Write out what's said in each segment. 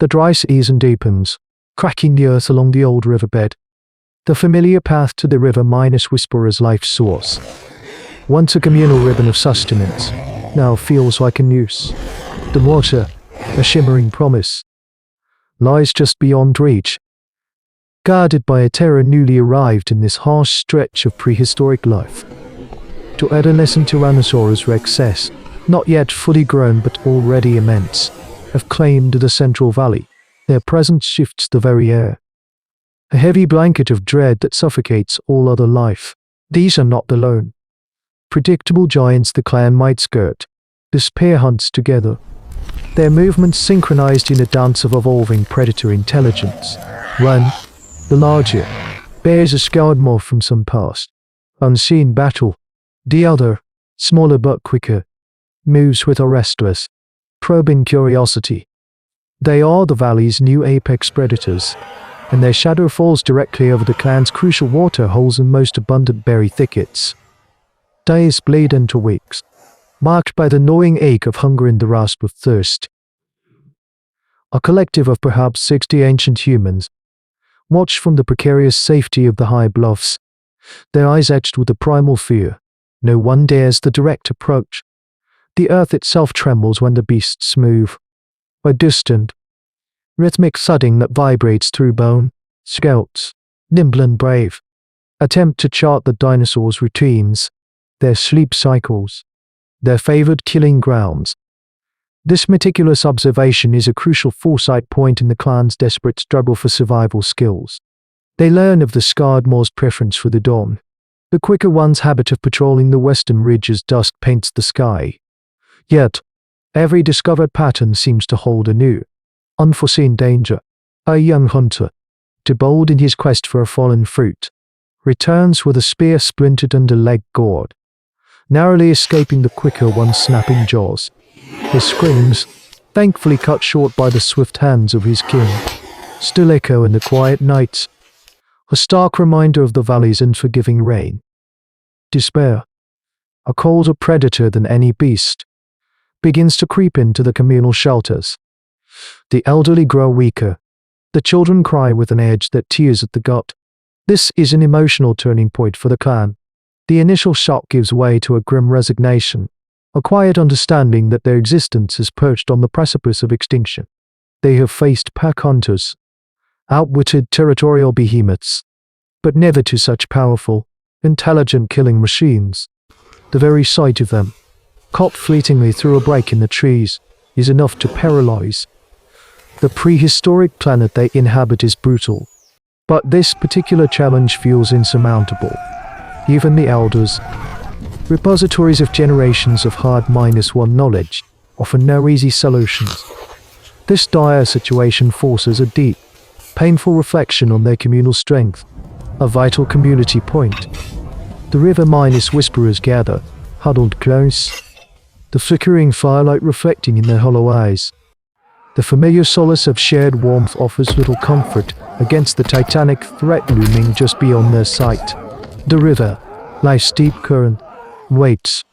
The dry season deepens, cracking the earth along the old riverbed. The familiar path to the river Whisperer's life source. Once a communal ribbon of sustenance, now feels like a noose. The water, a shimmering promise, lies just beyond reach, guarded by a terror newly arrived in this harsh stretch of prehistoric life. To adolescent Tyrannosaurus Rexes, not yet fully grown but already immense, have claimed the Central Valley. Their presence shifts the very air. A heavy blanket of dread that suffocates all other life. These are not alone. Predictable giants the clan might skirt. This pair hunts together. Their movements synchronized in a dance of evolving predator intelligence. One, the larger, bears a scarred morph from some past unseen battle. The other, smaller but quicker, moves with a restless, probing curiosity. They are the valley's new apex predators, and their shadow falls directly over the clan's crucial water holes and most abundant berry thickets. Days bleed into weeks, marked by the gnawing ache of hunger and the rasp of thirst. A collective of perhaps 60 ancient humans watch from the precarious safety of the high bluffs, their eyes etched with a primal fear. No one dares the direct approach. The earth itself trembles when the beasts move. A distant, rhythmic thudding that vibrates through bone. Scouts, nimble and brave, attempt to chart the dinosaurs' routines, their sleep cycles, their favored killing grounds. This meticulous observation is a crucial foresight point in the clan's desperate struggle for survival skills. They learn of the scarred more's preference for the dawn, the quicker one's habit of patrolling the western ridge as dusk paints the sky. Yet, every discovered pattern seems to hold a new, unforeseen danger. A young hunter, too bold in his quest for a fallen fruit, returns with a spear splintered under leg gored, narrowly escaping the quicker one's snapping jaws. His screams, thankfully cut short by the swift hands of his kin, still echo in the quiet nights, a stark reminder of the valley's unforgiving reign. Despair, a colder predator than any beast, begins to creep into the communal shelters. The elderly grow weaker. The children cry with an edge that tears at the gut. This is an emotional turning point for the clan. The initial shock gives way to a grim resignation, a quiet understanding that their existence is perched on the precipice of extinction. They have faced pack hunters, outwitted territorial behemoths, but never to such powerful, intelligent killing machines. The very sight of them, caught fleetingly through a break in the trees, is enough to paralyze. The prehistoric planet they inhabit is brutal, but this particular challenge feels insurmountable. Even the elders, repositories of generations of hard -1 knowledge, offer no easy solutions. This dire situation forces a deep, painful reflection on their communal strength, a vital community point. The river Whisperers gather, huddled close, the flickering firelight reflecting in their hollow eyes. The familiar solace of shared warmth offers little comfort against the titanic threat looming just beyond their sight. The river, life's deep current, waits,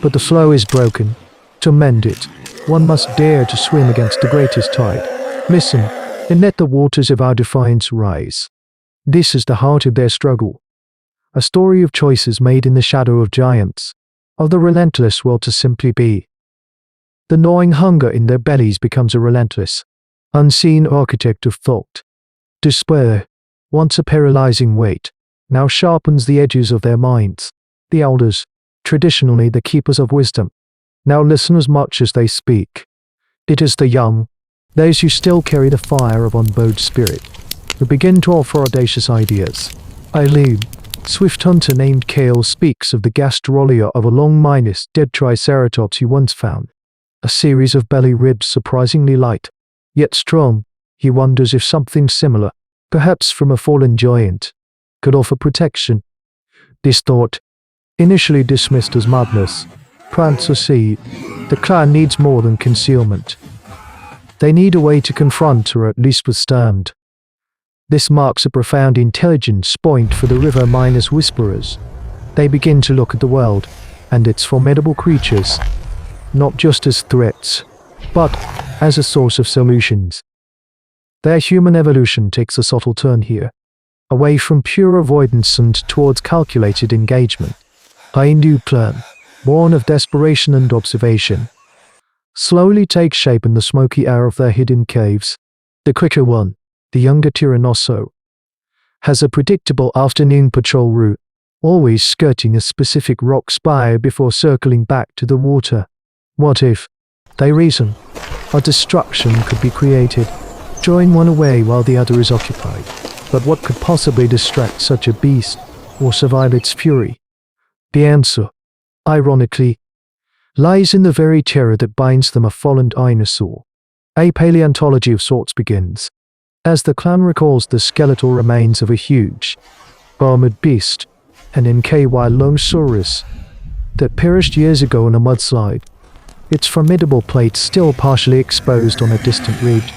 but the flow is broken. To mend it, one must dare to swim against the greatest tide. Listen, and let the waters of our defiance rise. This is the heart of their struggle. A story of choices made in the shadow of giants, of the relentless will to simply be. The gnawing hunger in their bellies becomes a relentless, unseen architect of thought. Despair, once a paralyzing weight, now sharpens the edges of their minds. The elders, traditionally the keepers of wisdom, now listen as much as they speak. It is the young, those who still carry the fire of unbowed spirit, who begin to offer audacious ideas. Eileen, swift hunter named Kale, speaks of the gastrolia of a long-minus dead triceratops he once found. A series of belly ribs surprisingly light, yet strong. He wonders if something similar, perhaps from a fallen giant, could offer protection. This thought, initially dismissed as madness, plants a seed. The clan needs more than concealment. They need a way to confront or at least withstand. This marks a profound intelligence point for the river Whisperers. They begin to look at the world and its formidable creatures, not just as threats, but as a source of solutions. Their human evolution takes a subtle turn here, away from pure avoidance and towards calculated engagement. A new plan, born of desperation and observation, slowly takes shape in the smoky air of their hidden caves. The quicker one, the younger Tyrannosaurus, has a predictable afternoon patrol route, always skirting a specific rock spire before circling back to the water. What if, they reason, a distraction could be created, drawing one away while the other is occupied? But what could possibly distract such a beast or survive its fury? The answer, ironically, lies in the very terror that binds them. A fallen dinosaur. A paleontology of sorts begins, as the clan recalls the skeletal remains of a huge, armored beast, an Ankylosaurus, that perished years ago in a mudslide, its formidable plates still partially exposed on a distant ridge.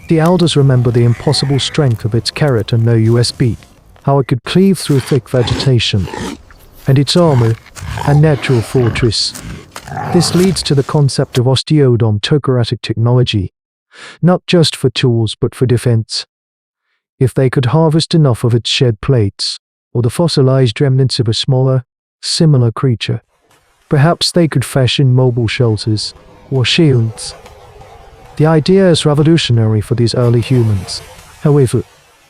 The elders remember the impossible strength of its carrot and no USB, how it could cleave through thick vegetation, and its armor, a natural fortress. This leads to the concept of osteoderm cooperative technology, not just for tools but for defense. If they could harvest enough of its shed plates, or the fossilized remnants of a smaller, similar creature, perhaps they could fashion mobile shelters or shields. The idea is revolutionary for these early humans. However,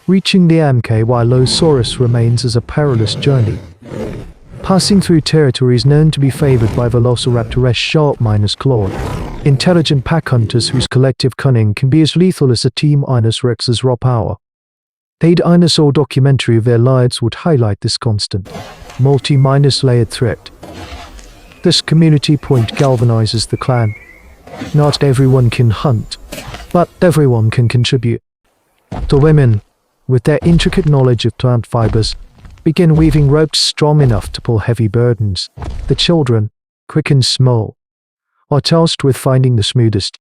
reaching the Ankylosaurus remains as a perilous journey. Passing through territories known to be favored by Velociraptor's sharp-clawed, intelligent pack hunters whose collective cunning can be as lethal as a Tyrannosaurus Rexes raw power. A dinosaur documentary of their lives would highlight this constant, multi-layered threat. This community point galvanizes the clan. Not everyone can hunt, but everyone can contribute. The women, with their intricate knowledge of plant fibers, begin weaving ropes strong enough to pull heavy burdens. The children, quick and small, are tasked with finding the smoothest,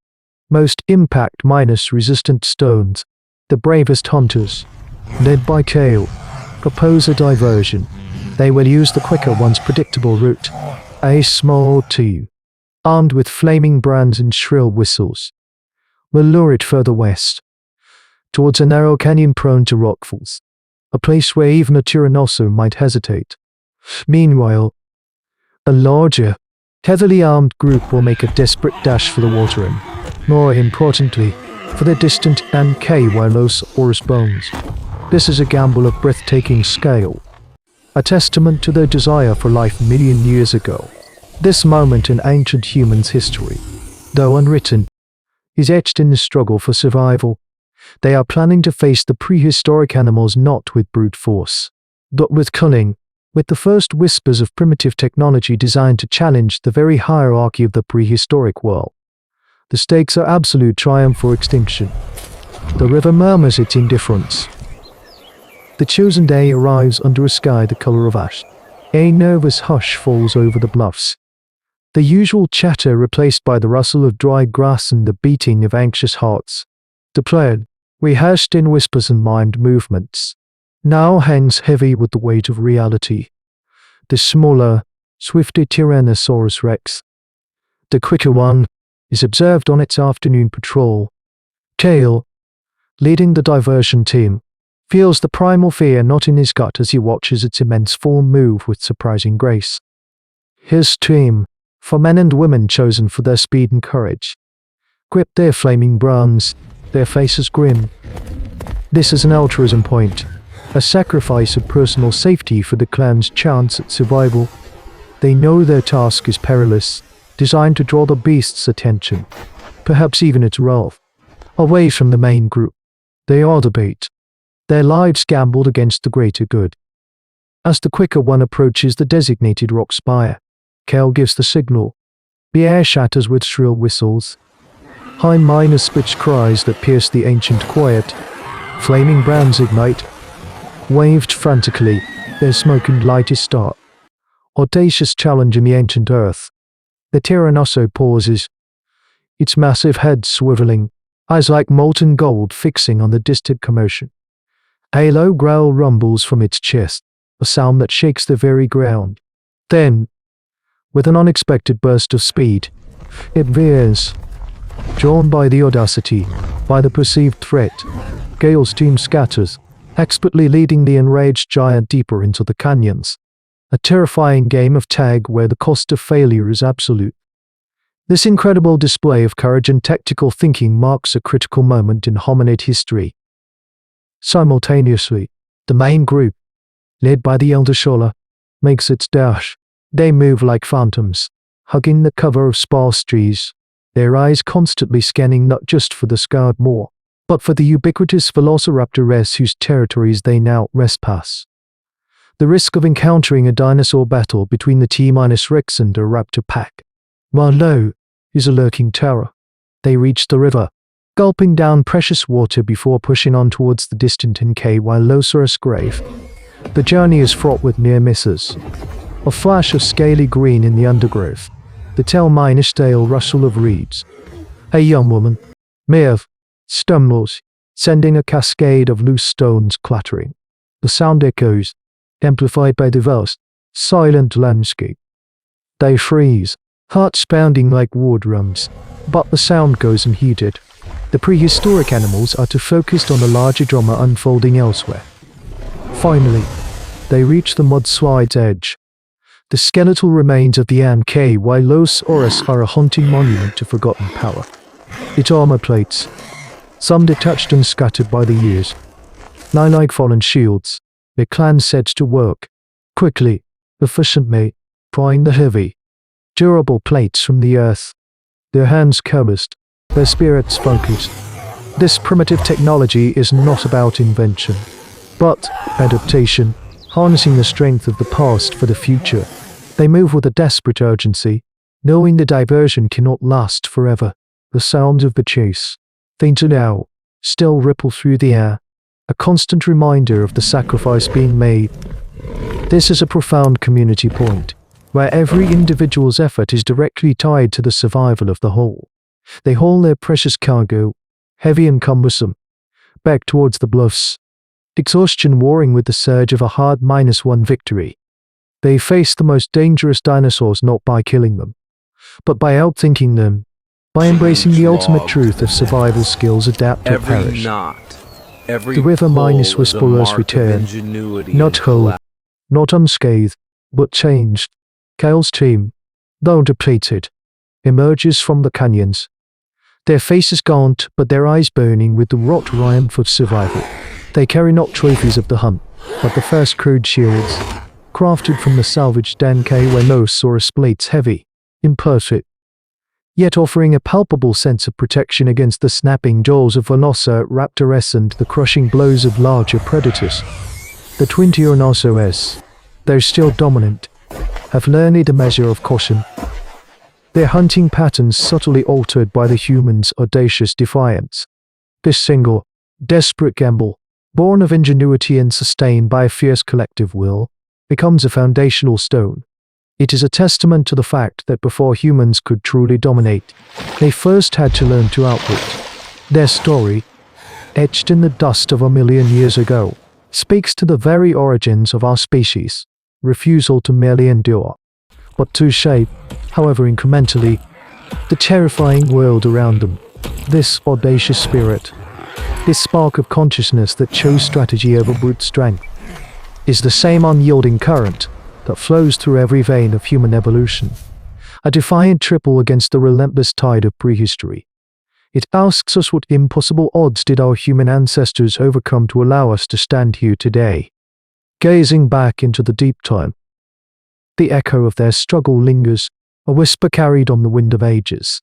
most impact-resistant stones. The bravest hunters, led by Kale, propose a diversion. They will use the quicker one's predictable route, a small two, armed with flaming brands and shrill whistles, will lure it further west, towards a narrow canyon prone to rockfalls, a place where even a Tyrannosaurus might hesitate. Meanwhile, a larger, heavily armed group will make a desperate dash for the water and, more importantly, for the distant Ankylosaurus bones. This is a gamble of breathtaking scale, a testament to their desire for life million years ago. This moment in ancient humans' history, though unwritten, is etched in the struggle for survival. They are planning to face the prehistoric animals not with brute force, but with cunning, with the first whispers of primitive technology designed to challenge the very hierarchy of the prehistoric world. The stakes are absolute triumph or extinction. The river murmurs its indifference. The chosen day arrives under a sky the color of ash. A nervous hush falls over the bluffs. The usual chatter replaced by the rustle of dry grass and the beating of anxious hearts. The plan, rehearsed in whispers and mimed movements, now hangs heavy with the weight of reality. The smaller, swifter Tyrannosaurus Rex, the quicker one, is observed on its afternoon patrol. Kale, leading the diversion team, feels the primal fear knot in his gut as he watches its immense form move with surprising grace. His team, for men and women chosen for their speed and courage, grip their flaming brands, their faces grim. This is an altruism point, a sacrifice of personal safety for the clan's chance at survival. They know their task is perilous, designed to draw the beast's attention, perhaps even its wrath, away from the main group. They are the bait, their lives gambled against the greater good. As the quicker one approaches the designated rock spire, Kale gives the signal. The air shatters with shrill whistles, high-pitched cries that pierce the ancient quiet. Flaming brands ignite, waved frantically, their smoke and light is start. Audacious challenge in the ancient earth. The Tyrannosaurus pauses, its massive head swiveling, eyes like molten gold fixing on the distant commotion. A low growl rumbles from its chest, a sound that shakes the very ground. Then, with an unexpected burst of speed, it veers, Drawn by the audacity, by the perceived threat, Gale's team scatters, expertly leading the enraged giant deeper into the canyons. A terrifying game of tag where the cost of failure is absolute. This incredible display of courage and tactical thinking marks a critical moment in hominid history. Simultaneously, the main group, led by the elder Shola, makes its dash. They move like phantoms, hugging the cover of sparse trees, their eyes constantly scanning not just for the scarred maw, but for the ubiquitous velociraptor whose territories they now trespass. The risk of encountering a dinosaur battle between the T-Rex and a raptor pack, while low, is a lurking terror. They reach the river, gulping down precious water before pushing on towards the distant Ankylosaurus grave. The journey is fraught with near misses. A flash of scaly green in the undergrowth, the telltale rustle of reeds. A young woman, Maeve, stumbles, sending a cascade of loose stones clattering. The sound echoes, amplified by the vast, silent landscape. They freeze, hearts pounding like war drums, but the sound goes unheeded. The prehistoric animals are too focused on the larger drama unfolding elsewhere. Finally, they reach the mudslide's edge. The skeletal remains of the Ankylosaurus are a haunting monument to forgotten power. Its armor plates, some detached and scattered by the years, lie like fallen shields. The clan sets to work, quickly, efficiently, prying the heavy, durable plates from the earth. Their hands calloused, their spirits focused. This primitive technology is not about invention, but adaptation, harnessing the strength of the past for the future. They move with a desperate urgency, knowing the diversion cannot last forever. The sounds of the chase, fainter now, still ripple through the air, a constant reminder of the sacrifice being made. This is a profound community point, where every individual's effort is directly tied to the survival of the whole. They haul their precious cargo, heavy and cumbersome, back towards the bluffs, exhaustion warring with the surge of a hard -1 victory. They face the most dangerous dinosaurs not by killing them, but by outthinking them, by embracing the ultimate truth of survival skills adapt or perish. The river -whisperers return, not whole, not unscathed, but changed. Kale's team, though depleted, emerges from the canyons. Their faces gaunt, but their eyes burning with the raw triumph of survival. They carry not trophies of the hunt, but the first crude shields, crafted from the salvaged Ankylosaurus plates, heavy, imperfect, yet offering a palpable sense of protection against the snapping jaws of velociraptors and the crushing blows of larger predators. The twin Tyrannosaurus, though still dominant, have learned a measure of caution. Their hunting patterns subtly altered by the humans' audacious defiance. This single, desperate gamble, born of ingenuity and sustained by a fierce collective will, becomes a foundational stone. It is a testament to the fact that before humans could truly dominate, they first had to learn to outwit. Their story, etched in the dust of 1,000,000 years ago, speaks to the very origins of our species, refusal to merely endure, but to shape, however incrementally, the terrifying world around them. This audacious spirit, this spark of consciousness that chose strategy over brute strength, is the same unyielding current that flows through every vein of human evolution, a defiant triple against the relentless tide of prehistory. It asks us what impossible odds did our human ancestors overcome to allow us to stand here today. Gazing back into the deep time, the echo of their struggle lingers, a whisper carried on the wind of ages.